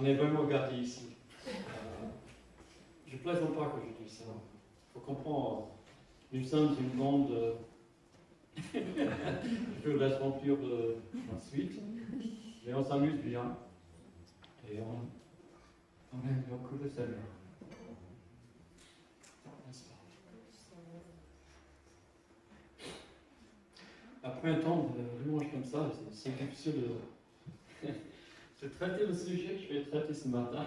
On est vraiment gâtés ici. Je plaisante pas quand je dis ça. Il faut comprendre, nous sommes une bande je fais l'aventure de la suite, mais on s'amuse bien. Et on aime beaucoup le Seigneur. N'est-ce pas? Après un temps de louange comme ça, c'est difficile de traiter le sujet que je vais traiter ce matin.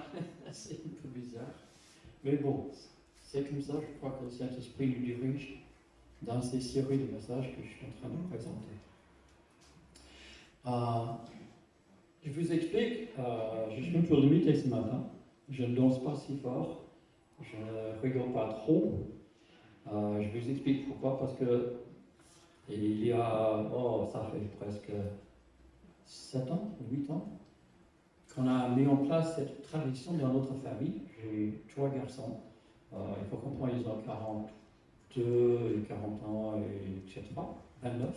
C'est un peu bizarre. Mais bon, c'est comme ça, je crois que le Saint-Esprit nous dirige dans ces séries de messages que je suis en train de présenter. Je vous explique, je suis un peu limité ce matin. Je ne danse pas si fort, je ne rigole pas trop. Je vous explique pourquoi, parce que il y a, ça fait presque 7 ans, 8 ans, qu'on a mis en place cette tradition dans notre famille. J'ai 3 garçons. Il faut comprendre, ils ont 42 et 40 ans, et etc. 29.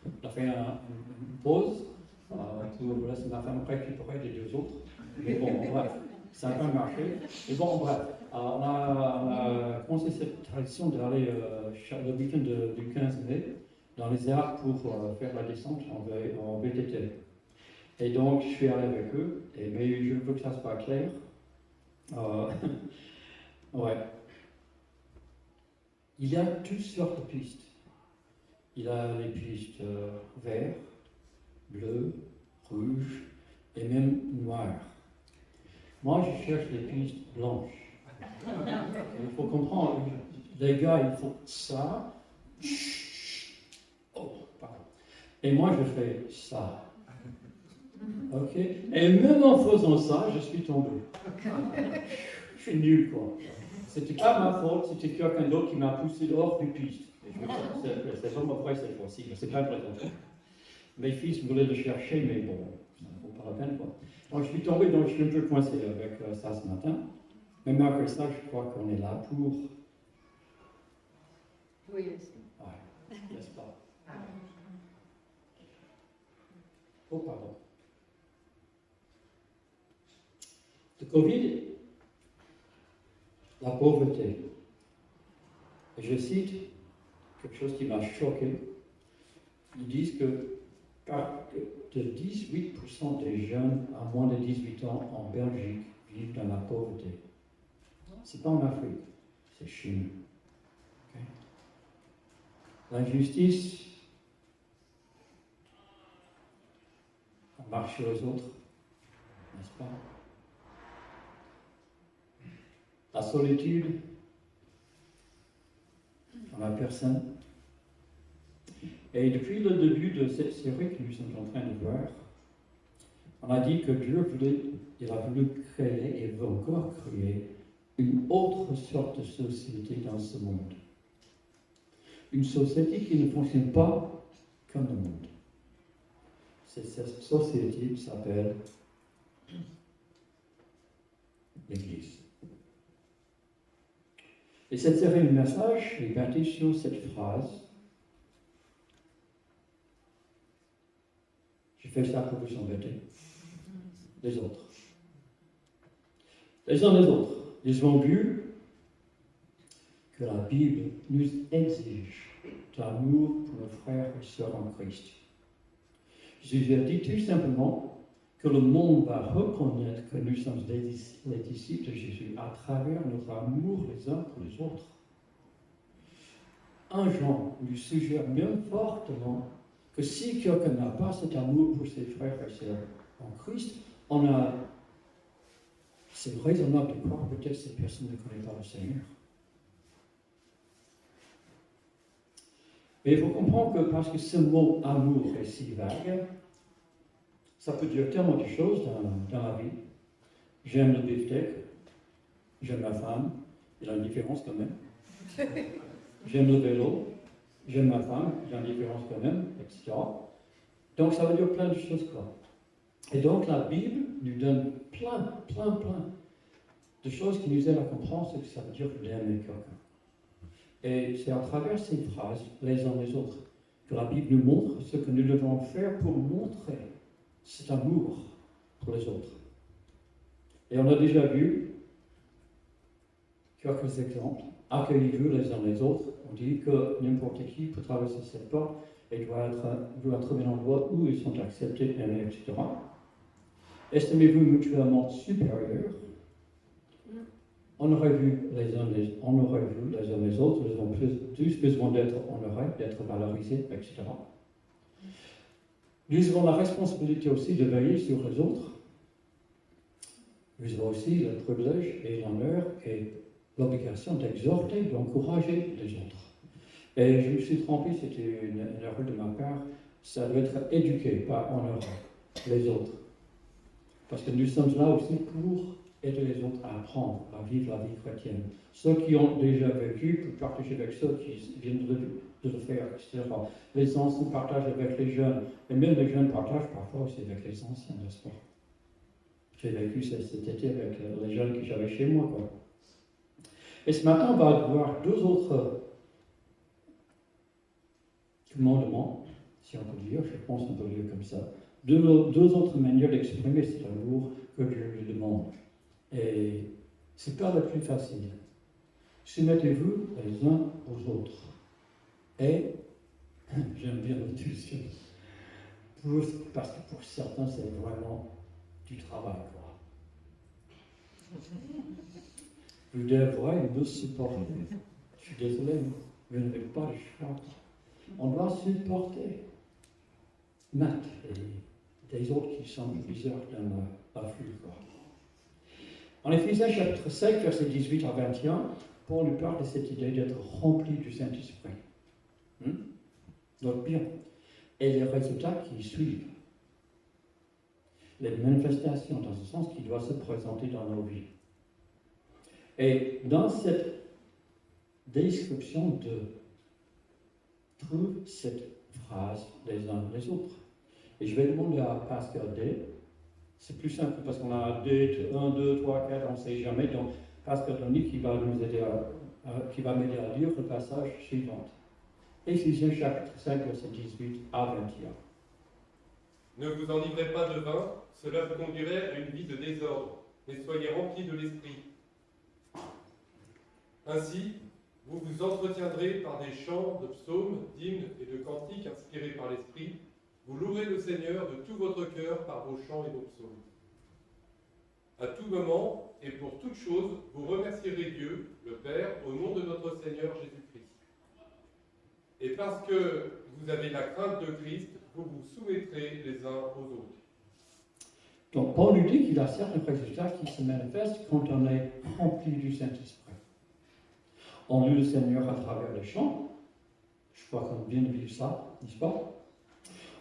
On a fait une pause pour laisser ma femme récupérer les 2 autres. Mais bon, bref, ça n'a pas marché. Mais bon, bref, on a commencé cette tradition d'aller le week-end du 15 mai dans les Alpes pour faire la descente en VTT. Et donc, je suis allé avec eux, mais je veux que ça soit clair. Ouais. Il y a toutes sortes de pistes. Il y a les pistes vertes, bleues, rouges et même noires. Moi, je cherche les pistes blanches. Il faut comprendre, les gars, ils font ça. Oh, pardon. Et moi, je fais ça. Ok? Et même en faisant ça, je suis tombé. Je suis nul, quoi. C'était pas ma faute, c'était quelqu'un d'autre qui m'a poussé hors du piste. C'est pas ma vrai cette fois-ci, c'est pas vrai. Mes fils voulaient le chercher, mais bon, ça ne vaut pas la peine, quoi. Donc je suis tombé, donc je suis un peu coincé avec ça ce matin. Mais malgré ça, je crois qu'on est là pour. Oui, n'est-ce pas? Ouais, n'est-ce pas? Oh, pardon. Le Covid, la pauvreté. Et je cite quelque chose qui m'a choqué. Ils disent que de 18% des jeunes à moins de 18 ans en Belgique vivent dans la pauvreté. C'est pas en Afrique, c'est chez nous. Okay? L'injustice, on marche sur les autres, n'est-ce pas? La solitude, on n'a personne. Et depuis le début de cette série que nous sommes en train de voir, on a dit que Dieu il a voulu créer et veut encore créer une autre sorte de société dans ce monde. Une société qui ne fonctionne pas comme le monde. Cette société s'appelle l'Église. Et cette série de messages est bâtie sur cette phrase. Je fais ça pour vous embêter. Les autres. Les uns les autres. Ils ont vu que la Bible nous exige de l'amour pour nos frères et sœurs en Christ. Jésus a dit tout simplement que le monde va reconnaître que nous sommes les disciples de Jésus à travers notre amour les uns pour les autres. Un Jean lui suggère même fortement que si quelqu'un n'a pas cet amour pour ses frères et sœurs en Christ, c'est raisonnable de croire que peut-être cette personne ne connaît pas le Seigneur. Mais il faut comprendre que parce que ce mot amour est si vague, ça peut dire tellement de choses dans la vie. J'aime le beefsteak, j'aime ma femme, il y a une différence quand même. J'aime le vélo, j'aime ma femme, il y a une différence quand même, etc. Donc ça veut dire plein de choses, quoi. Et donc la Bible nous donne plein de choses qui nous aident à comprendre ce que ça veut dire d'aimer quelqu'un. Et c'est à travers ces phrases, les uns les autres, que la Bible nous montre ce que nous devons faire pour montrer cet amour pour les autres. Et on a déjà vu quelques exemples. Accueillez-vous les uns les autres. On dit que n'importe qui peut traverser cette porte et doit trouver un endroit où ils sont acceptés, aimés, etc. Estimez-vous mutuellement supérieurs. On aurait vu les uns les autres, nous avons tous besoin d'être honorés, d'être valorisés, etc. Nous avons la responsabilité aussi de veiller sur les autres. Nous avons aussi le privilège et l'honneur et l'obligation d'exhorter, d'encourager les autres. Et je me suis trompé, c'était une erreur de ma part, ça doit être éduqué, pas honorer les autres. Parce que nous sommes là aussi pour aider les autres à apprendre, à vivre la vie chrétienne. Ceux qui ont déjà vécu peuvent partager avec ceux qui viennent de le faire, etc. Les anciens partagent avec les jeunes, et même les jeunes partagent parfois aussi avec les anciens, n'est-ce pas? J'ai vécu cet été avec les jeunes que j'avais chez moi, quoi. Et ce matin, on va voir deux autres commandements, si on peut dire, je pense qu'on peut le dire comme ça, deux autres manières d'exprimer cet amour que Dieu lui demande. Et c'est pas le plus facile. Soumettez-vous les uns aux autres. Et, j'aime bien le deuxième, parce que pour certains, c'est vraiment du travail, quoi. Vous devrez nous supporter. Je suis désolé, vous n'avez pas le choix. On doit supporter Matt et des autres qui sont bizarres dans la flux. En Éphésiens chapitre 5, verset 18 à 21, Paul nous parle de cette idée d'être rempli du Saint-Esprit. Donc bien. Et les résultats qui suivent. Les manifestations, dans ce sens, qui doivent se présenter dans nos vies. Et dans cette description trouve cette phrase les uns les autres. Et je vais demander à Pascal D. C'est plus simple parce qu'on a 1, 2, 3, 4, on ne sait jamais. Donc Pascal Tony qui va nous aider qui va m'aider à lire le passage suivant. Éphésiens chapitre 5, verset 18 à 21. Ne vous enivrez pas de vin, cela vous conduirait à une vie de désordre, mais soyez remplis de l'esprit. Ainsi, vous vous entretiendrez par des chants, de psaumes, d'hymnes et de cantiques inspirés par l'Esprit. Vous louerez le Seigneur de tout votre cœur par vos chants et vos psaumes. À tout moment et pour toute chose, vous remercierez Dieu, le Père, au nom de notre Seigneur Jésus-Christ. Et parce que vous avez la crainte de Christ, vous vous soumettrez les uns aux autres. Donc Paul nous dit qu'il y a certains résultats qui se manifestent quand on est rempli du Saint-Esprit. On loue le Seigneur à travers les chants. Je crois qu'on vient de vivre ça, n'est-ce pas?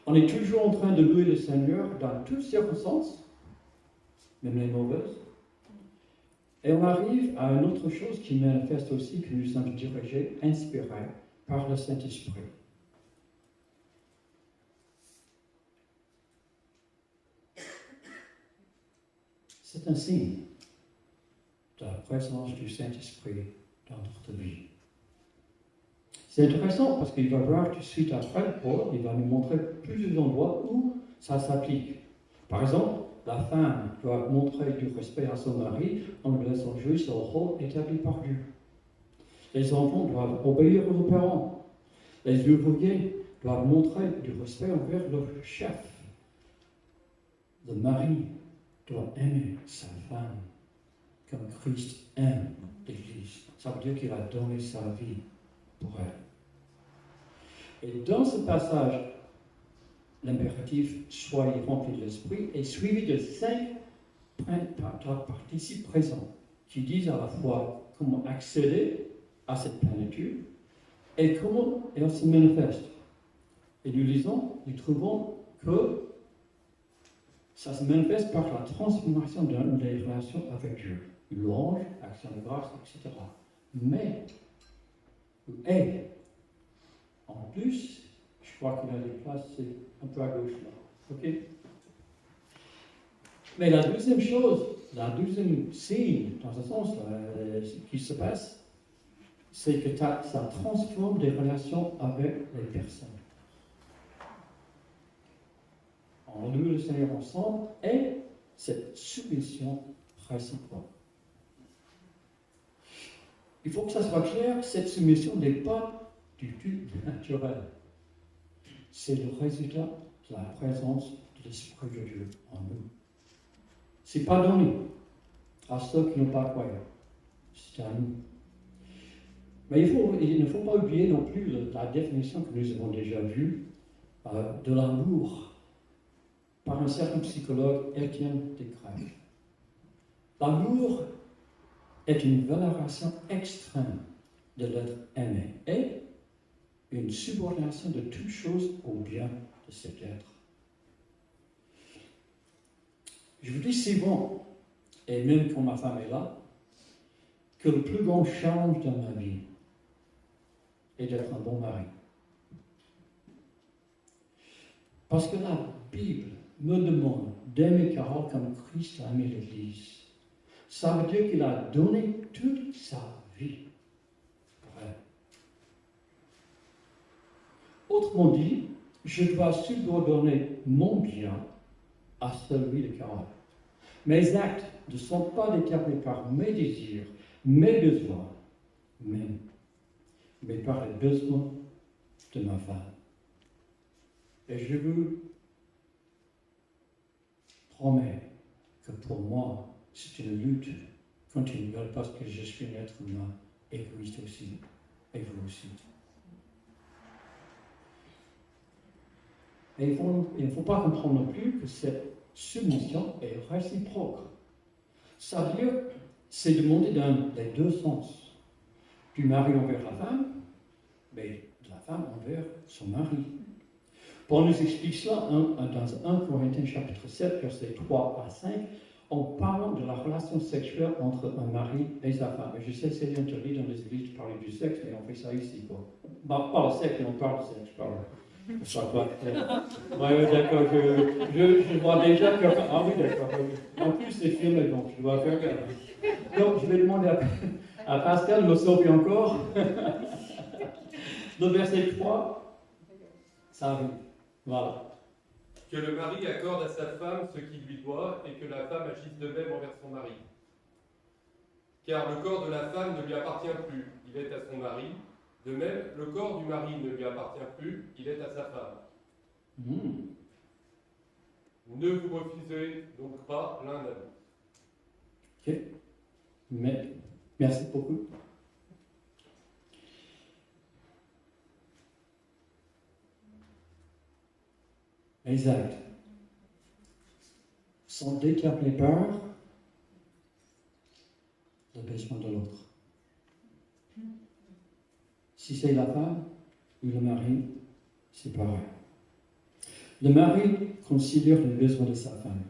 On est toujours en train de louer le Seigneur dans toutes circonstances, même les mauvaises. Et on arrive à une autre chose qui manifeste aussi que nous sommes dirigés, inspirés par le Saint-Esprit. C'est un signe de la présence du Saint-Esprit dans notre vie. C'est intéressant parce qu'il va voir tout de suite après, Paul, il va nous montrer plusieurs endroits où ça s'applique. Par exemple, la femme doit montrer du respect à son mari en lui laissant jouer son rôle établi par Dieu. Les enfants doivent obéir aux parents. Les ouvriers doivent montrer du respect envers leur chef. Le mari doit aimer sa femme comme Christ aime l'Église. Ça veut dire qu'il a donné sa vie pour elle. Et dans ce passage, l'impératif « soyez remplis de l'Esprit » est suivi de 5 participes présents qui disent à la fois comment accéder à cette plénitude et comment elle se manifeste. Et nous trouvons que ça se manifeste par la transformation des relations avec Dieu. Louange, action de grâce, etc. Mais, et, en plus, je crois qu'il y a des places, c'est un peu à gauche là. Ok? Mais la deuxième chose, la deuxième signe, dans un sens, qui se passe, c'est que ça transforme des relations avec les personnes. On loue le Seigneur ensemble et cette soumission réciproque. Il faut que ça soit clair, cette soumission n'est pas du tout naturelle. C'est le résultat de la présence de l'Esprit de Dieu en nous. Ce n'est pas donné à ceux qui n'ont pas croyant. C'est à nous. Mais il ne faut pas oublier non plus la définition que nous avons déjà vue de l'amour par un certain psychologue, Étienne Descraques. L'amour est une vénération extrême de l'être aimé et une subordination de toute chose au bien de cet être. Je vous dis souvent, et même quand ma femme est là, que le plus grand challenge dans ma vie est d'être un bon mari. Parce que la Bible me demande d'aimer Carole comme Christ a aimé l'Église. Ça veut dire qu'il a donné toute sa vie pour elle. Autrement dit, je dois subordonner mon bien à celui de Carole. Mes actes ne sont pas déterminés par mes désirs, mes besoins, mais par les besoins de ma femme. Et je vous promets que pour moi, c'est une lutte continuelle parce que je suis un être humain, égoïste aussi, et vous aussi. Et il ne faut pas comprendre non plus que cette soumission est réciproque. Ça veut dire, c'est demandé dans les deux sens. Du mari envers la femme, mais de la femme envers son mari. Paul nous explique cela dans 1 Corinthiens chapitre 7, versets 3 à 5, en parlant de la relation sexuelle entre un mari et sa femme. Et je sais que c'est interdit dans les églises de parler du sexe, mais on fait ça ici. Pas le sexe, mais on parle de sexe. Oui, d'accord. Je vois déjà que... Ah oui, d'accord. En plus, c'est filmé, donc je dois faire gaffe. Donc, je vais demander à Pascal, le sauver encore. Le verset 3, ça arrive. Voilà. Que le mari accorde à sa femme ce qui lui doit et que la femme agisse de même envers son mari. Car le corps de la femme ne lui appartient plus, il est à son mari. De même, le corps du mari ne lui appartient plus, il est à sa femme. Ne vous refusez donc pas l'un à l'autre. Ok. Mais, merci beaucoup. Les actes sont déterminés par le besoin de l'autre. Si c'est la femme ou le mari, c'est pareil. Le mari considère le besoin de sa femme.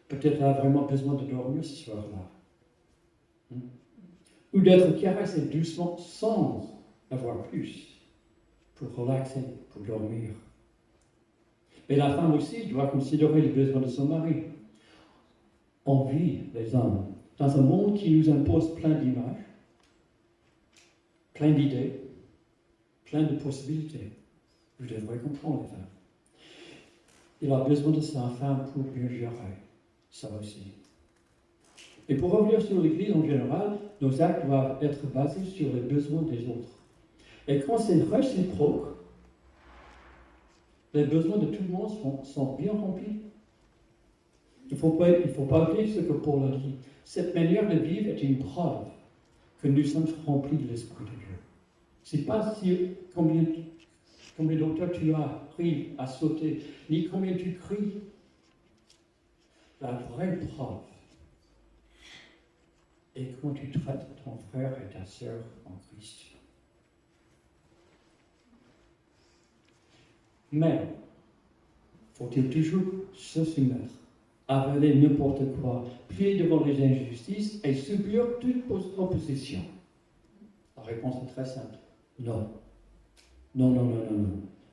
Peut-être a vraiment besoin de dormir ce soir-là. Ou d'être caressé doucement sans avoir plus, pour relaxer, pour dormir. Mais la femme aussi doit considérer les besoins de son mari. On vit, les hommes, dans un monde qui nous impose plein d'images, plein d'idées, plein de possibilités. Vous devrez comprendre, les femmes. Il a besoin de sa femme pour bien gérer ça aussi. Et pour revenir sur l'Église en général, nos actes doivent être basés sur les besoins des autres. Et quand c'est réciproque, les besoins de tout le monde sont bien remplis. Il ne faut pas oublier ce que Paul a dit. Cette manière de vivre est une preuve que nous sommes remplis de l'Esprit de Dieu. Ce n'est pas combien d'auteurs tu as pris à sauter, ni combien tu cries. La vraie preuve est comment tu traites ton frère et ta sœur en Christ. Mais, faut-il toujours se soumettre, avaler n'importe quoi, plier devant les injustices et subir toute opposition? La réponse est très simple. Non. Non.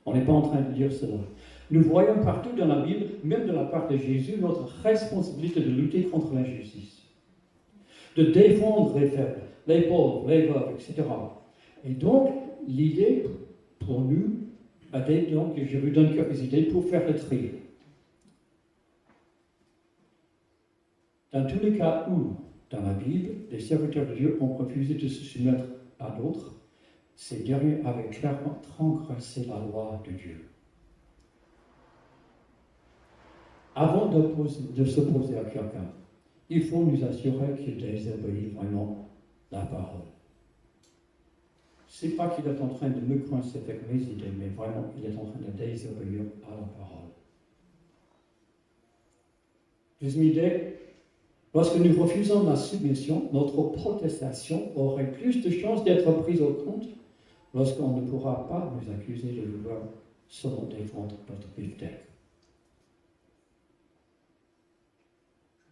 On n'est pas en train de dire cela. Nous voyons partout dans la Bible, même de la part de Jésus, notre responsabilité de lutter contre l'injustice, de défendre les faibles, les pauvres, les veuves, etc. Et donc, l'idée pour nous, donc, je vous donne quelques idées pour faire le tri. Dans tous les cas où, dans la Bible, les serviteurs de Dieu ont refusé de se soumettre à d'autres, ces derniers avaient clairement transgressé la loi de Dieu. Avant de s'opposer à quelqu'un, il faut nous assurer qu'il désobéit vraiment la parole. C'est pas qu'il est en train de me coincer avec mes idées, mais vraiment, il est en train de désobéir à la parole. Deuxième idée, lorsque nous refusons la soumission, notre protestation aurait plus de chances d'être prise au compte lorsqu'on ne pourra pas nous accuser de vouloir seulement défendre notre beefsteak.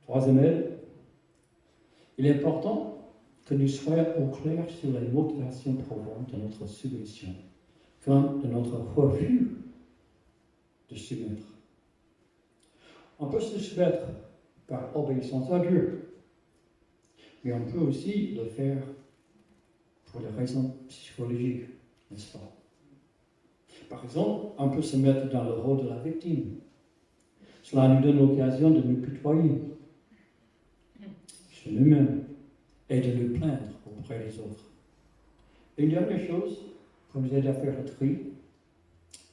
Troisième aide, il est important que nous soyons au clair sur les motivations profondes de notre soumission, comme de notre refus de soumettre. On peut se soumettre par obéissance à Dieu, mais on peut aussi le faire pour des raisons psychologiques, n'est-ce pas? Par exemple, on peut se mettre dans le rôle de la victime. Cela nous donne l'occasion de nous tutoyer sur nous-mêmes et de nous plaindre auprès des autres. Une dernière chose, pour nous aider à faire le tri,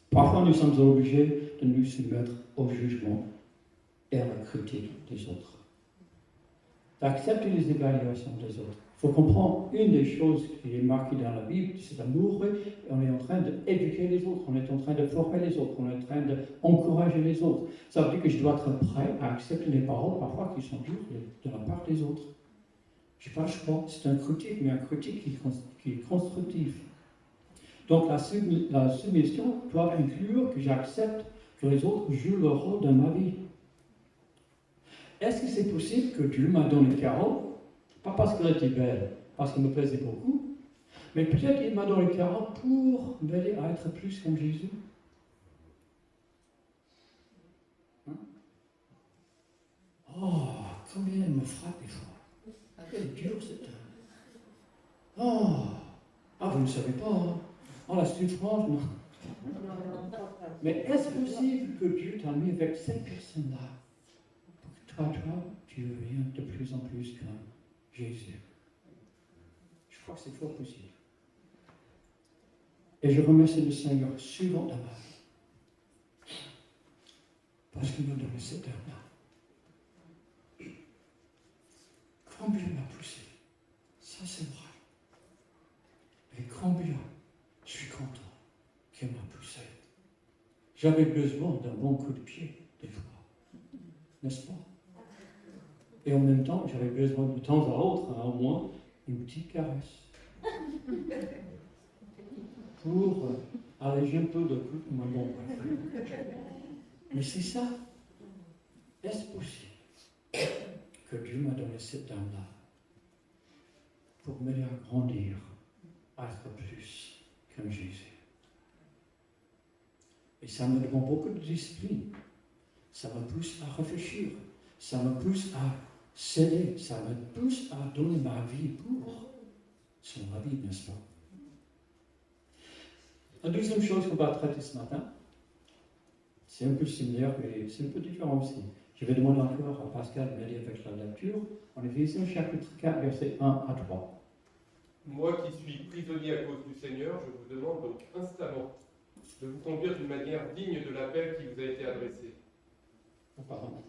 parfois nous sommes obligés de nous soumettre au jugement et à la critique des autres. D'accepter les évaluations des autres. Il faut comprendre une des choses qui est marquée dans la Bible, c'est d'amour, et on est en train d'éduquer les autres, on est en train de former les autres, on est en train d'encourager les autres. Ça veut dire que je dois être prêt à accepter les paroles parfois qui sont dures de la part des autres. Je n'ai pas le choix, c'est un critique, mais un critique qui est constructif. Donc la soumission doit inclure que j'accepte que les autres jouent leur rôle dans ma vie. Est-ce que c'est possible que Dieu m'a donné Carole, pas parce qu'elle était belle, parce qu'elle me plaisait beaucoup, mais peut-être qu'il m'a donné Carole pour m'aider à être plus comme Jésus? Hein? Oh, combien elle me frappe des fois. Quelle dure cette homme. Oh, vous ne savez pas. Hein? Oh, la souffrance, non. Mais est-ce possible que Dieu t'a mis avec cette personne-là? Toi, tu deviens de plus en plus comme Jésus. Je crois que c'est fort possible. Et je remercie le Seigneur souvent dans ma vie. Parce qu'il m'a donné cet homme-là. Combien il m'a poussé. Ça, c'est vrai. Et combien je suis content qu'il m'a poussé. J'avais besoin d'un bon coup de pied, des fois. N'est-ce pas? Et en même temps, j'avais besoin de temps à autre, au moins, une petite caresse. Pour alléger un peu le coup de ma bombe. Mais c'est ça. Est-ce possible que Dieu m'a donné cette âme-là pour m'aider à grandir, à être plus comme Jésus? Et ça me demande beaucoup de discipline. Ça me pousse à réfléchir. Ça me pousse à céder. Ça me pousse à donner ma vie pour son vie, n'est-ce pas? La deuxième chose qu'on va traiter ce matin, c'est un peu similaire, mais c'est un peu différent aussi. Je vais demander encore à Pascal de m'aider avec la lecture. En Éphésiens chapitre 4, versets 1 à 3. Moi qui suis prisonnier à cause du Seigneur, je vous demande donc instamment de vous conduire d'une manière digne de l'appel qui vous a été adressé. Pardon.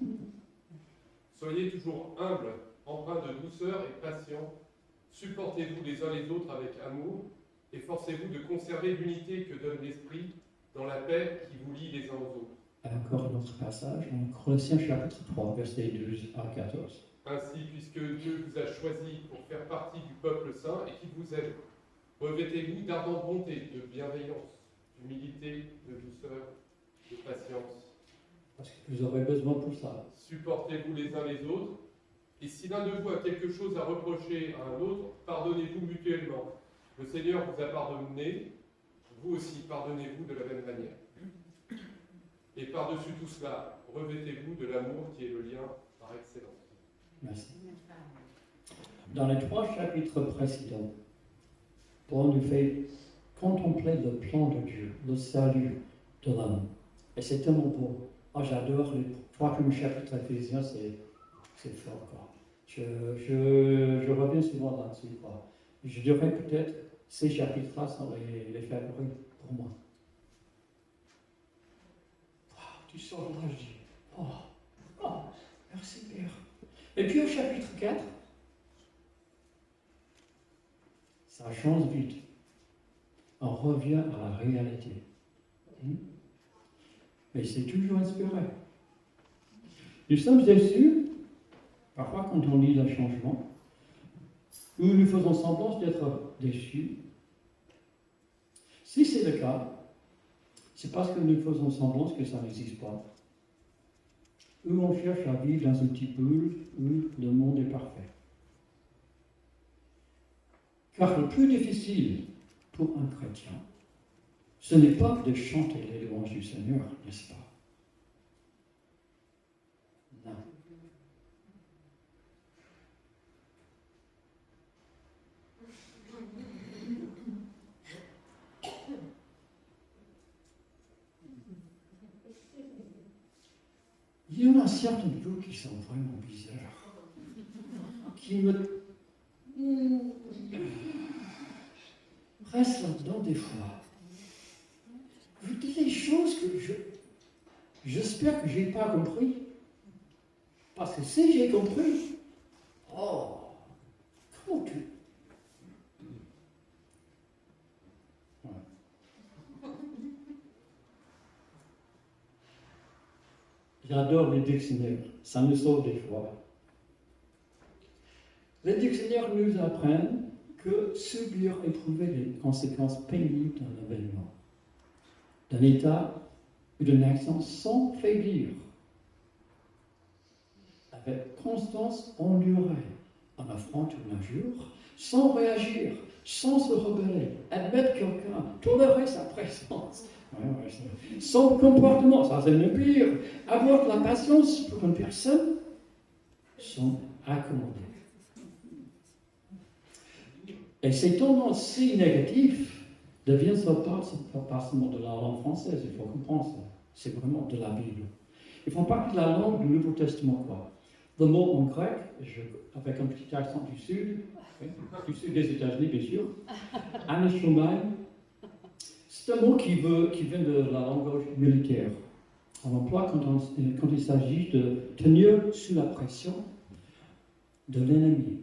Soyez toujours humbles, empreints de douceur et patients. Supportez-vous les uns les autres avec amour. Efforcez-vous de conserver l'unité que donne l'Esprit dans la paix qui vous lie les uns aux autres. Encore un autre passage, en Colossiens chapitre 3, versets 12 à 14. Ainsi, puisque Dieu vous a choisi pour faire partie du peuple saint et qu'il vous aime, revêtez-vous d'ardente bonté, de bienveillance, d'humilité, de douceur, de patience. Parce que vous aurez besoin pour ça. Supportez-vous les uns les autres, et si l'un de vous a quelque chose à reprocher à un autre, pardonnez-vous mutuellement. Le Seigneur vous a pardonné, vous aussi pardonnez-vous de la même manière. Et par-dessus tout cela, revêtez-vous de l'amour qui est le lien par excellence. Merci. Dans les 3 chapitres précédents, Paul nous fait contempler le plan de Dieu, le salut de l'homme. Et c'est tellement beau. Oh, j'adore les 3 premiers chapitres d'Éphésiens, c'est fort, quoi. Je reviens souvent là-dessus, quoi. Je dirais peut-être ces chapitres-là sont les favoris pour moi. Oh, tu sors de là, je dis, oh, merci Père. Et puis au chapitre 4, ça change vite. On revient à la réalité. Mais c'est toujours inspiré. Nous sommes déçus, parfois quand on lit le changement, ou nous faisons semblant d'être déçus. Si c'est le cas, c'est parce que nous faisons semblant que ça n'existe pas. Ou on cherche à vivre dans une petite bulle où le monde est parfait. Car le plus difficile pour un chrétien, ce n'est pas de chanter les louanges du Seigneur, n'est-ce pas? Non. Il y en a certains de vous qui sont vraiment bizarres, qui me restent là-dedans des fois. Vous dites des choses que j'espère que je n'ai pas compris. Parce que si j'ai compris, comment tu... J'adore les dictionnaires, ça nous sauve des fois. Les dictionnaires nous apprennent que subir, éprouver les conséquences pénibles d'un événement, d'un état ou d'une action sans faillir, avec constance endurer en affront ou injure, sans réagir, sans se rebeller, admettre quelqu'un, tolérer sa présence. Son comportement, ça c'est le pire, avoir de la patience pour une personne, sont accommodés. Et ces tendances si négatives deviennent pas seulement de la langue française, il faut comprendre ça. C'est vraiment de la Bible. Ils font partie de la langue du Nouveau Testament, quoi. Le mot en grec, avec un petit accent du sud des États-Unis, bien sûr, anashomai, c'est un mot qui vient de la langue militaire. On l'emploie quand il s'agit de tenir sous la pression de l'ennemi.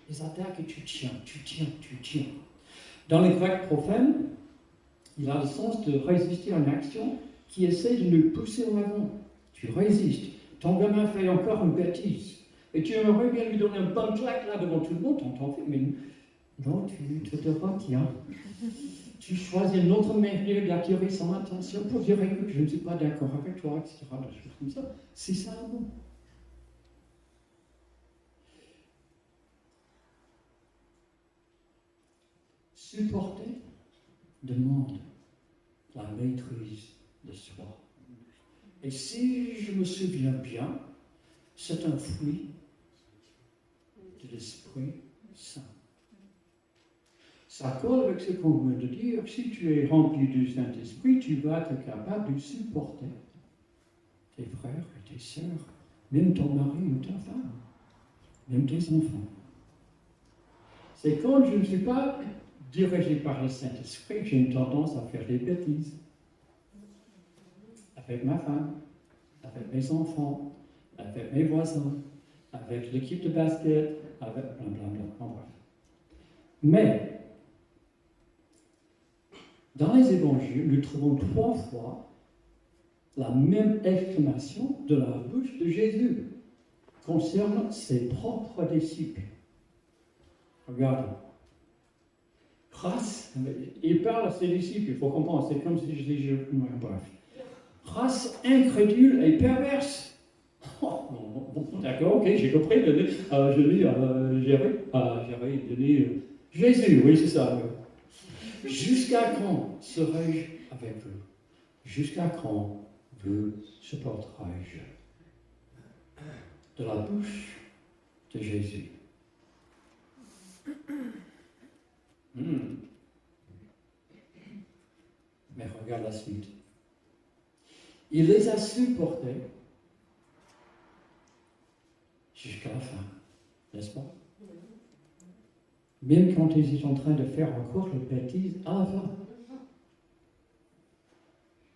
Les attaques et tu tiens. Dans les Grecs profanes, il a le sens de résister à une action qui essaie de nous pousser en avant. Tu résistes. Ton gamin fait encore une bêtise. Et tu aimerais bien lui donner un bon claque là devant tout le monde, t'entends, mais non, tu te retiens. Tu choisis une autre manière d'attirer son attention pour dire écoute, je ne suis pas d'accord avec toi, etc. Des choses comme ça. C'est ça le mot. Supporter demande la maîtrise de soi. Et si je me souviens bien, c'est un fruit de l'Esprit Saint. Ça colle avec ce qu'on veut te dire. Si tu es rempli du Saint-Esprit, tu vas être capable de supporter tes frères et tes sœurs, même ton mari ou ta femme, même tes enfants. C'est quand je ne suis pas dirigé par le Saint-Esprit que j'ai une tendance à faire des bêtises. Avec ma femme, avec mes enfants, avec mes voisins, avec l'équipe de basket, avec blablabla. En bref. Mais, dans les évangiles, nous trouvons 3 fois la même exclamation de la bouche de Jésus concernant ses propres disciples. Regardez. Race, il parle à ses disciples, il faut comprendre, c'est comme si je disais, bref. Race incrédule et perverse. D'accord, ok, j'ai compris, j'ai donné Jésus, oui, c'est ça. Jusqu'à quand serai-je avec vous? Jusqu'à quand vous supporterai-je? De la bouche de Jésus. Mais regarde la suite. Il les a supportés jusqu'à la fin. n'est-ce pas? Même quand ils étaient en train de faire encore les bêtises avant.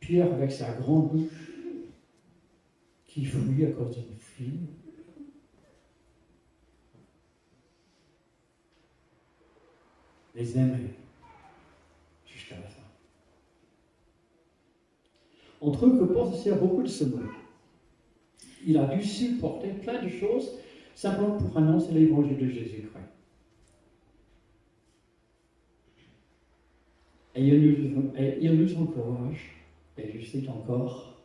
Pierre, avec sa grande bouche, qui fuit à cause d'une fille. Les aimer jusqu'à la fin. On trouve que Paul se sert beaucoup de ce mot. Il a dû supporter plein de choses simplement pour annoncer l'évangile de Jésus-Christ. Et il nous encourage, et je cite encore,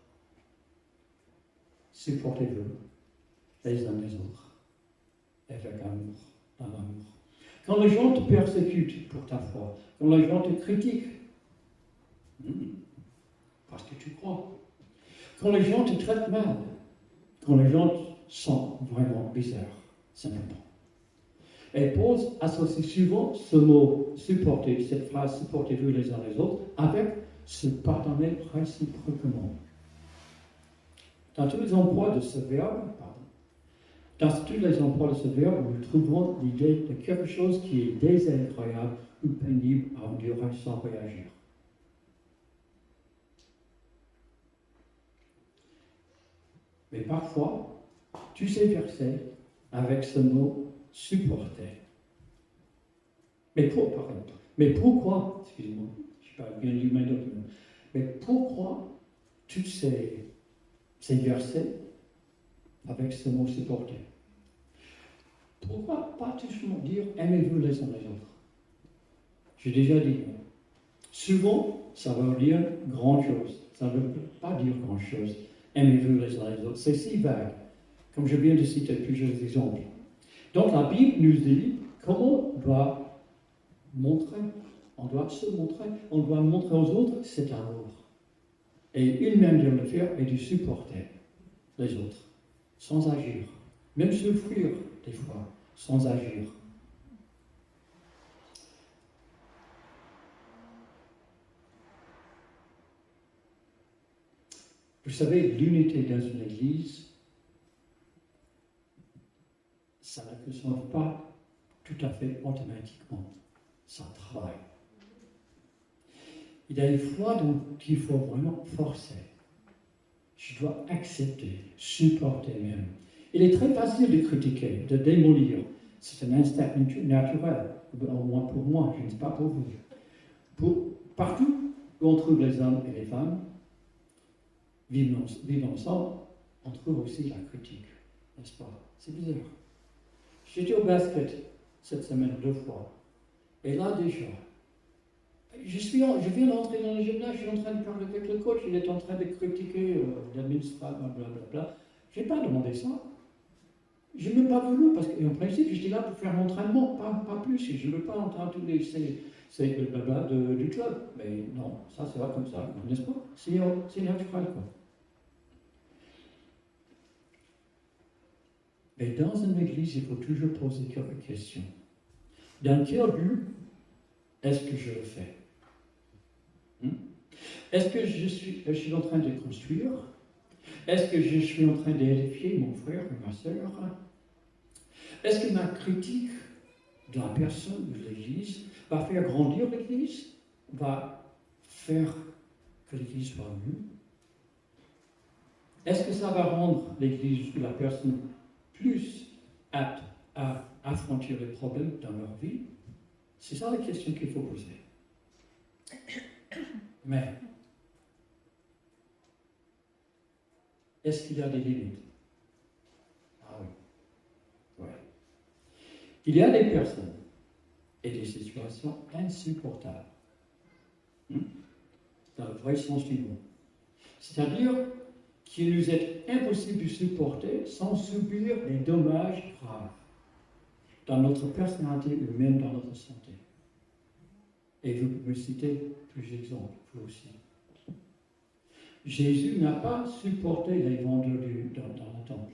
supportez-vous les uns les autres, avec amour, dans l'amour. Quand les gens te persécutent pour ta foi, quand les gens te critiquent, parce que tu crois, quand les gens te traitent mal, quand les gens sont vraiment bizarres, c'est important. Et Paul associe souvent ce mot supporter, cette phrase supportez-vous les uns les autres, avec se pardonner réciproquement. Dans tous les emplois de ce verbe, nous trouvons l'idée de quelque chose qui est désagréable ou pénible à endurer sans réagir. Mais parfois, tu sais verser avec ce mot supporter. Mais pourquoi, excusez-moi, je ne sais pas bien du même document, mais pourquoi tu sais verser avec ce mot supporter? Pourquoi pas tout simplement dire aimez-vous les uns les autres? J'ai déjà dit. Souvent, ça veut dire grand chose. Ça ne veut pas dire grand chose. Aimez-vous les uns les autres. C'est si vague. Comme je viens de citer plusieurs exemples. Donc la Bible nous dit comment on doit montrer. On doit se montrer. On doit montrer aux autres cet amour. Et une manière de le faire est de supporter les autres, sans agir. Même souffrir, des fois, sans agir. Vous savez, l'unité dans une église, ça ne se fait pas tout à fait automatiquement. Ça travaille. Il y a des fois qu'il faut vraiment forcer. Je dois accepter, supporter même. Il est très facile de critiquer, de démolir. C'est un instinct naturel, au moins pour moi, je ne sais pas pour vous. Partout où on trouve les hommes et les femmes vivent ensemble, on trouve aussi la critique, n'est-ce pas? C'est bizarre. J'étais au basket cette semaine 2 fois. Et là déjà, je viens d'entrer dans le gymnase, je suis en train de parler avec le coach, il est en train de critiquer l'administrateur, blablabla. Je n'ai pas demandé ça. Je n'ai même pas voulu, parce qu'en principe, j'étais là pour faire l'entraînement, pas plus. Je ne veux pas entendre tous ces blabla du club. Mais non, ça c'est pas comme ça, n'est-ce pas? C'est naturel, quoi. Mais dans une église, il faut toujours poser quelques questions. Dans quel but est-ce que je le fais? Est-ce que je suis en train de construire? Est-ce que je suis en train d'édifier mon frère ou ma sœur? Est-ce que ma critique de la personne de l'Église va faire grandir l'Église? Va faire que l'Église soit mieux? Est-ce que ça va rendre l'Église ou la personne plus apte à affronter les problèmes dans leur vie? C'est ça la question qu'il faut poser. Mais, est-ce qu'il y a des limites? Ah oui. Ouais. Il y a des personnes et des situations insupportables. Dans le vrai sens du mot. C'est-à-dire qu'il nous est impossible de supporter sans subir les dommages graves dans notre personnalité ou même dans notre santé. Et vous pouvez citer plusieurs exemples, vous aussi. Jésus n'a pas supporté les vendeurs dans le temple.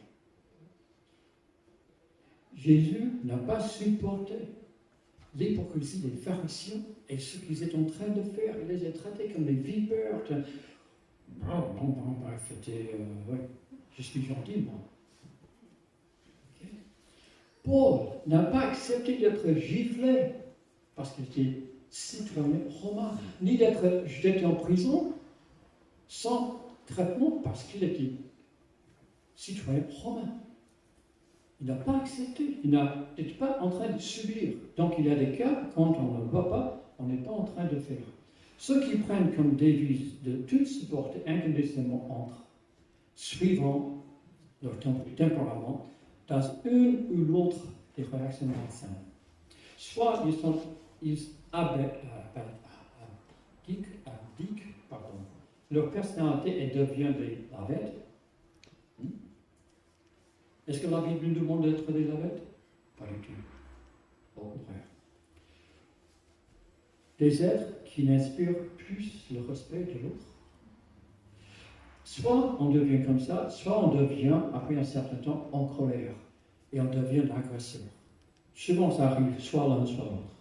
Jésus n'a pas supporté l'hypocrisie des pharisiens et ce qu'ils étaient en train de faire. Il les a traités comme des vipères. Je suis gentil, moi. Okay. Paul n'a pas accepté d'être giflé parce qu'il était citoyen romain, ni d'être jeté en prison sans traitement parce qu'il était citoyen romain. Il n'a pas accepté, il n'était pas en train de subir. Donc il y a des cas, quand on ne le voit pas, on n'est pas en train de faire. Ceux qui prennent comme devise de tout supporter inconditionnellement entre, suivant leur tempérament, dans une ou l'autre des réactions malsaines. Soit ils abdiquent leur personnalité et deviennent des lavettes. Est-ce que la Bible nous demande d'être des lavettes? Pas du tout. Au contraire. Des êtres qui n'inspirent plus le respect de l'autre. Soit on devient comme ça, soit on devient, après un certain temps, en colère. Et on devient l'agresseur. Souvent ça arrive soit l'un, soit l'autre.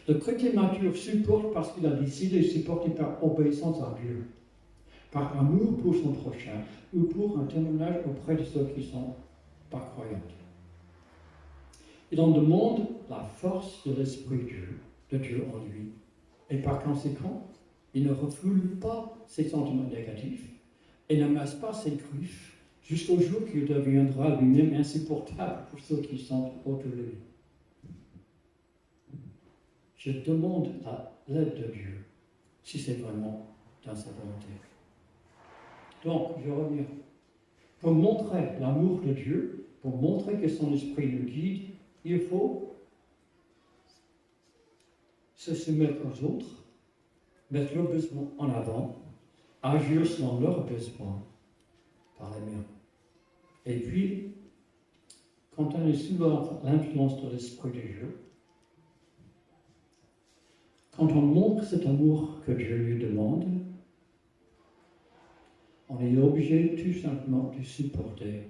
Le chrétien mature supporte parce qu'il a décidé de supporter par obéissance à Dieu, par amour pour son prochain, ou pour un témoignage auprès de ceux qui sont pas croyants. Il en demande la force de l'Esprit de Dieu en lui. Et par conséquent, il ne refoule pas ses sentiments négatifs et n'amasse pas ses griefs jusqu'au jour qu'il deviendra lui-même insupportable pour ceux qui sont autour de lui. Je demande l'aide de Dieu, si c'est vraiment dans sa volonté. Donc, je reviens. Pour montrer l'amour de Dieu, pour montrer que son esprit nous guide, il faut se soumettre aux autres, mettre leurs besoins en avant, agir selon leurs besoins par les miens. Et puis, quand on est sous l'influence de l'esprit de Dieu, quand on montre cet amour que Dieu lui demande, on est obligé tout simplement de supporter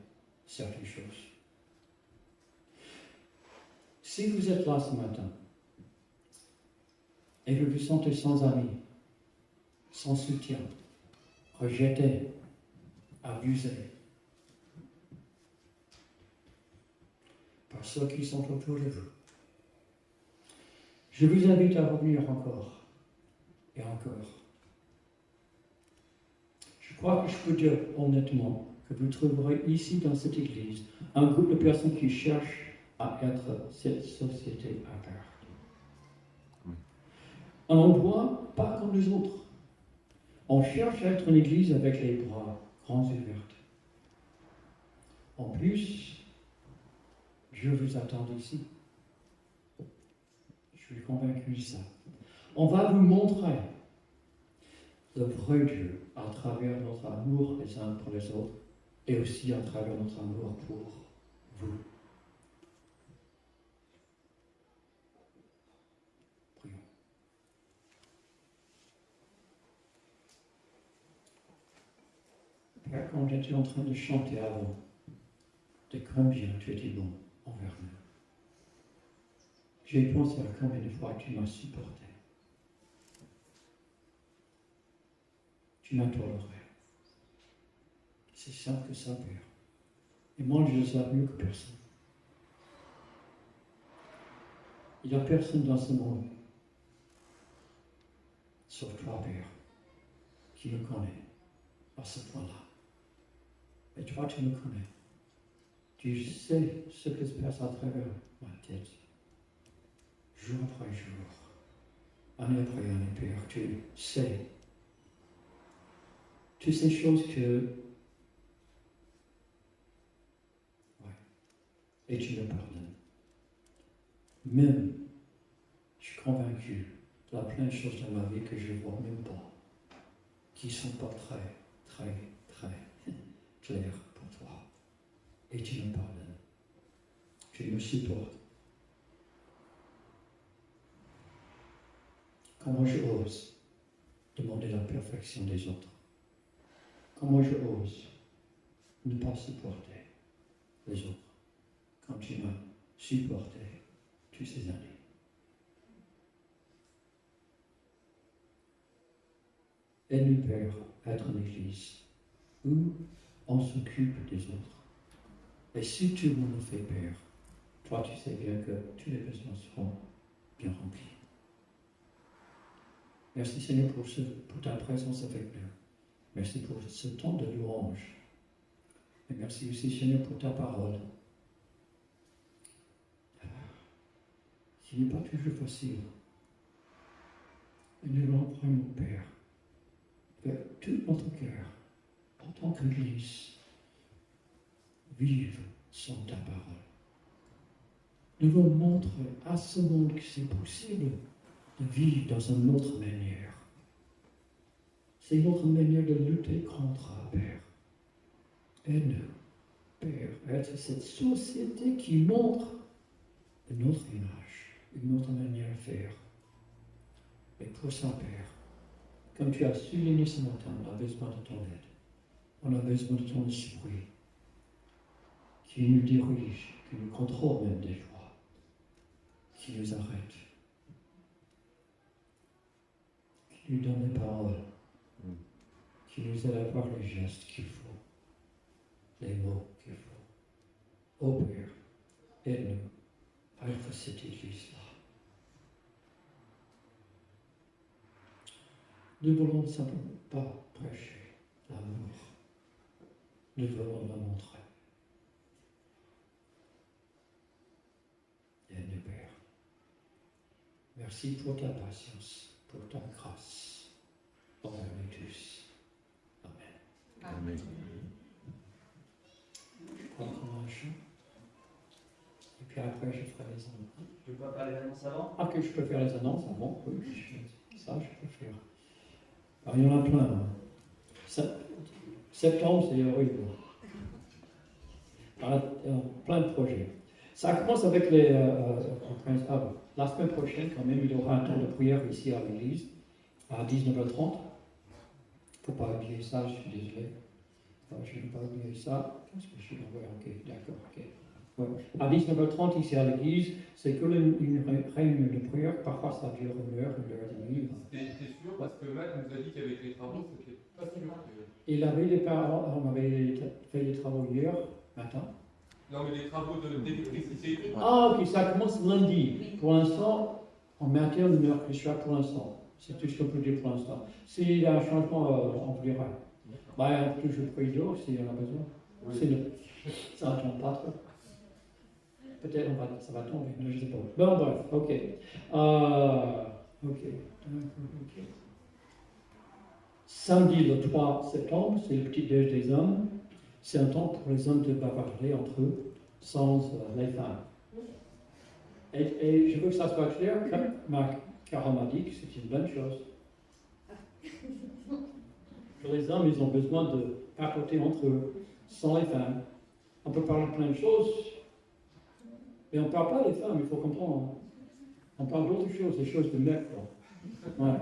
certaines choses. Si vous êtes là ce matin et vous vous sentez sans amis, sans soutien, rejeté, abusé par ceux qui sont autour de vous, je vous invite à revenir encore et encore. Je crois que je peux dire honnêtement que vous trouverez ici dans cette église un groupe de personnes qui cherchent à être cette société à part. Un endroit pas comme les autres. On cherche à être une église avec les bras grands ouverts. En plus, Dieu vous attend ici. Je suis convaincu de ça. On va vous montrer le vrai Dieu à travers notre amour les uns pour les autres et aussi à travers notre amour pour vous. Prions. Père, quand j'étais en train de chanter avant, de combien tu étais bon envers nous. J'ai pensé à combien de fois tu m'as supporté. Tu m'as toléré. C'est simple que ça, Père. Et moi, je le sais mieux que personne. Il n'y a personne dans ce monde, sauf toi, Père, qui me connaît à ce point-là. Et toi, tu me connais. Tu sais ce qui se passe à travers ma tête. Jour après jour, année après année, Père, tu sais toutes ces choses que... Ouais. Et tu me pardonnes. Même, je suis convaincu qu'il y a plein de choses dans ma vie que je ne vois même pas, qui ne sont pas très claires pour toi. Et tu me pardonnes. Tu me supportes. Comment je ose demander la perfection des autres? Comment je ose ne pas supporter les autres quand tu m'as supporté toutes ces années? Aide-nous, Père, à être une église où on s'occupe des autres. Et si tu m'en fais, Père, toi, tu sais bien que tous les besoins seront bien remplis. Merci Seigneur pour ta présence avec nous. Merci pour ce temps de louange. Et merci aussi Seigneur pour ta parole. Qui n'est pas toujours facile. Et nous l'en prions, mon Père, que tout notre cœur, en tant qu'Église, vive sans ta parole. Nous voulons montrer à ce monde que c'est possible de vivre dans une autre manière. C'est notre manière de lutter contre, Père. Aide-nous, Père, à être cette société qui montre une autre image, une autre manière de faire. Et pour ça, Père, comme tu as souligné ce matin, on a besoin de ton aide. On a besoin de ton esprit qui nous dirige, qui nous contrôle même des fois, qui nous arrête, qui nous donne les paroles, qui nous aide à avoir les gestes qu'il faut, les mots qu'il faut. Oh Père, aide-nous à être cette Église-là. Nous ne voulons simplement pas prêcher l'amour. Nous voulons le montrer. Aide-nous, Père. Merci pour ta patience, pour ta grâce envers nous tous. Amen. Amen. Je prends un chant. Et puis après, je ferai les annonces. Tu peux pas faire les annonces avant? Ah, que je peux faire les annonces avant? Oui, ça, je peux faire. Alors, il y en a plein. Hein. Septembre, c'est horrible. Alors, plein de projets. Ça commence avec les. La semaine prochaine, quand même, il y aura un temps de prière ici à l'église, à 19h30. Il ne faut pas oublier ça, je suis désolé. Je ne vais pas oublier ça. Qu'est-ce que je suis envoyé? Ok, d'accord, ok. Ouais. À 19h30 ici à l'église, c'est que une réunion de prière. Parfois, ça dure 1 heure, 1 heure et demie. C'est sûr, parce que Matt nous a dit qu'avec les travaux, c'était pas sûr. Il avait des parents, on avait fait des travaux hier matin. Non, mais les travaux d'électricité. Ah, ok, ça commence lundi. Pour l'instant, on maintient le numéro que je suis pour l'instant. C'est tout ce qu'on peut dire pour l'instant. S'il y a un changement, on vous dira. Bah, on peut toujours prier d'eau s'il y en a besoin. Oui. Sinon, ça ne tombe pas trop. Peut-être ça va tomber, mais je ne sais pas. Bon, bref, ok. Ok. Samedi le 3 septembre, c'est le petit déj des hommes. C'est un temps pour les hommes de bavarder entre eux, sans les femmes. Et je veux que ça soit clair, car on m'a dit que c'est une bonne chose. Que les hommes, ils ont besoin de papoter entre eux, sans les femmes. On peut parler de plein de choses, mais on ne parle pas des femmes, il faut comprendre. On parle d'autres choses, des choses de mecs. Ouais.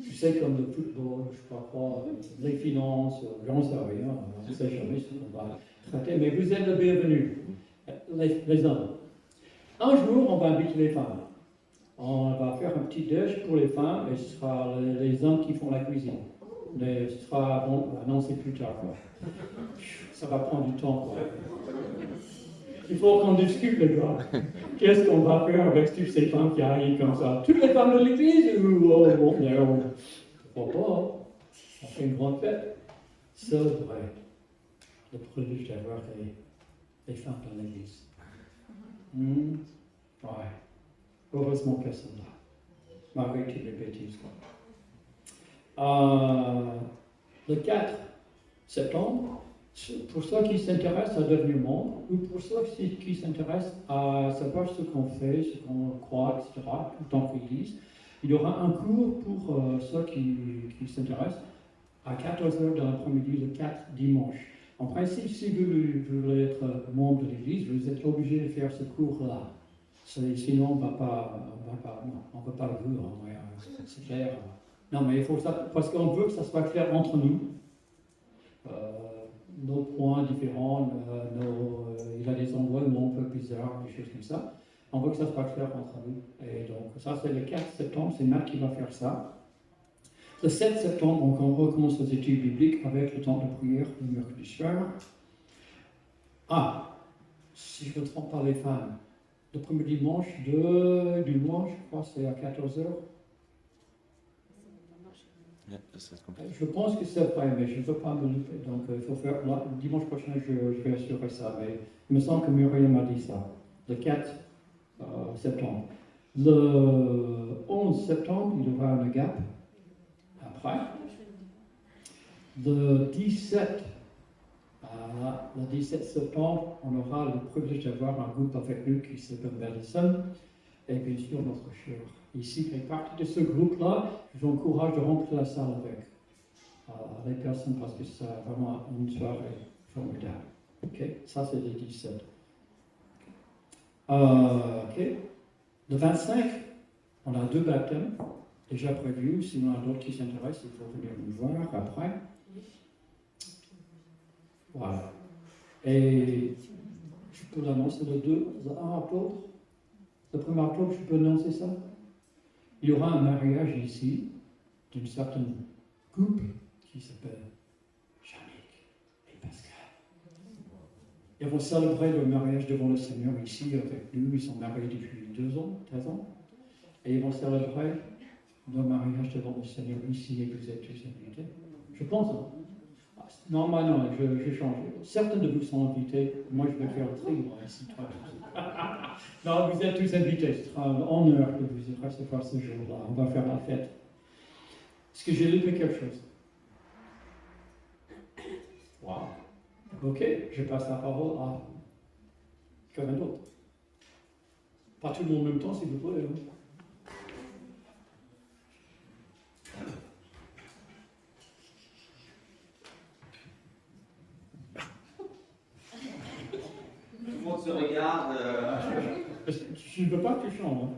Tu sais, comme le football, je crois pas, les finances, j'en sais rien, on ne sait jamais ce qu'on va traiter, mais vous êtes le bienvenu, les hommes. Un jour, on va inviter les femmes. On va faire un petit déj pour les femmes et ce sera les hommes qui font la cuisine. Mais ce sera annoncé plus tard. Quoi. Ça va prendre du temps. Quoi. Il faut qu'on discute, les gars. Qu'est-ce qu'on va faire avec toutes ces femmes qui arrivent comme ça? Toutes les femmes de l'église? Oh, bon, pourquoi pas? On fait une grande fête. Célébrer le privilège d'avoir des femmes dans l'église. Ouais. Heureusement qu'elles sont là. Malgré toutes les bêtises. Le 4 septembre, pour ceux qui s'intéressent à devenir membre, ou pour ceux qui s'intéressent à savoir ce qu'on fait, ce qu'on croit, etc., en tant qu'Église, il y aura un cours pour ceux qui s'intéressent à 14h de l'après-midi, le 4 dimanche. En principe, si vous voulez être membre de l'Église, vous êtes obligé de faire ce cours-là. Sinon, on ne va pas le voir, c'est clair. Non, mais il faut ça, parce qu'on veut que ça soit clair entre nous. Nos points différents, il y a des endroits un peu bizarres, des choses comme ça. On veut que ça soit clair entre nous. Et donc, ça, c'est le 4 septembre, c'est Matt qui va faire ça. Le 7 septembre, on recommence les études bibliques avec le temps de prière le mercredi soir. si je ne me trompe pas, les femmes. Le premier dimanche du mois, je crois, c'est à 14 heures. Je pense que c'est vrai, mais je ne veux pas me louper. Donc, il faut faire. Là, le dimanche prochain, je vais assurer ça. Mais il me semble que Muriel m'a dit ça. Le 4 septembre. Le 11 septembre, il y aura un gap. Après. Le 17 septembre, on aura le privilège d'avoir un groupe avec nous qui s'appelle Madison. Et bien sûr, notre cher ici fait partie de ce groupe-là. Je vous encourage de remplir la salle avec les personnes parce que c'est vraiment une soirée formidable. Ok, ça c'est le 17. Ok, le 25, on a 2 baptêmes déjà prévus. Si on a d'autres qui s'intéressent, il faut venir nous voir après. Voilà. Et je peux l'annoncer le 1 octobre. Le 1er octobre, je peux annoncer ça. Il y aura un mariage ici d'une certaine couple qui s'appelle Jannick et Pascal. Ils vont célébrer le mariage devant le Seigneur ici avec nous. Ils sont mariés depuis 2 ans, 13 ans. Et ils vont célébrer leur mariage devant le Seigneur ici et vous êtes tous invités. Je pense. Hein? Non, non, j'ai changé. Certains de vous sont invités. Moi, je vais faire le tri, moi, ici, toi. Non, vous êtes tous invités. Ce sera un honneur que vous recevoir ce jour-là. On va faire la fête. Est-ce que j'ai loupé quelque chose? Wow. Ok, je passe la parole à quelqu'un d'autre. Pas tout le monde en même temps, s'il vous plaît. Hein? Tout le monde se regarde. Je ne veux pas que tu chantes. Hein.